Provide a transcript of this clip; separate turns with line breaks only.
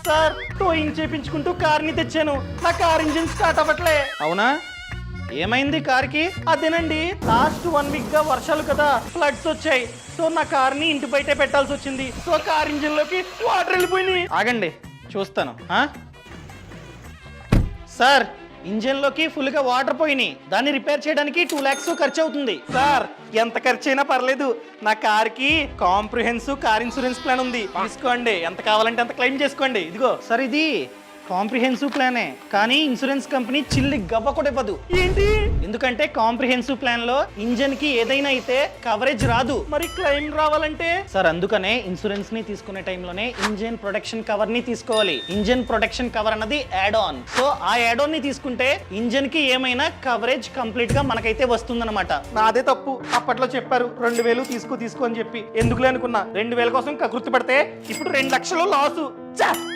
Sir toeing చేపించుకుంటూ కార్ని తెచ్చాను, నా కార్ ఇంజిన్ స్టార్ట్ అవ్వట్లే. అవునా, ఏమైంది కార్కి? అదేనండి, లాస్ట్ 1 వీక్ గా వర్షాలు కదా, ఫ్లడ్స్ వచ్చాయి. సో నా కార్ని ఇంటి బయటే పెట్టాల్సి వచ్చింది. సో కార్ ఇంజిన్ లోకి వాటర్ వెళ్ళిపోయినాయి. ఆగండి చూస్తాను. సార్, ఇంజిన్ లోకి ఫుల్ గా వాటర్ పోయినాయి. దాన్ని రిపేర్ చేయడానికి 2 lakhs ఖర్చు అవుతుంది. సార్, ఎంత ఖర్చు అయినా పర్లేదు, నా కార్ కి కాంప్రిహెన్సివ్ కార్ ఇన్సూరెన్స్ ప్లాన్ ఉంది, తీసుకోండి. ఎంత కావాలంటే అంత క్లెయిమ్ చేసుకోండి. ఇదిగో సార్, ఇది కాంప్రిహెన్సివ్ ప్లానే, కానీ ఇన్సూరెన్స్ కంపెనీ చిల్లి గవ్వ కూడా ఇవ్వదు. ఏంటి? ఎందుకంటే కాంప్రిహెన్సివ్ ప్లాన్ లో ఇంజన్ కి ఏదైనా అయితే కవరేజ్ రాదు. మరి క్లెయిమ్ రావాలంటే? సార్, అందుకనే ఇన్సూరెన్స్ ని తీసుకునే టైంలోనే ఇంజన్ ప్రొటెక్షన్ కవర్ ని తీసుకోవాలి. ఇంజన్ ప్రొటెక్షన్ కవర్ అన్నది యాడ్ ఆన్. సో ఆ యాడ్ ఆన్ ని తీసుకుంటే ఇంజన్ కి ఏమైనా కవరేజ్ కంప్లీట్ గా మనకైతే వస్తుందన్నమాట. నాదే తప్పు, అప్పట్లో చెప్పారు 2000 తీసుకో అని చెప్పి. ఎందుకులే అనుకున్నా. 2000 కోసం కకృతి పడితే ఇప్పుడు 2 లక్షలు లాసు.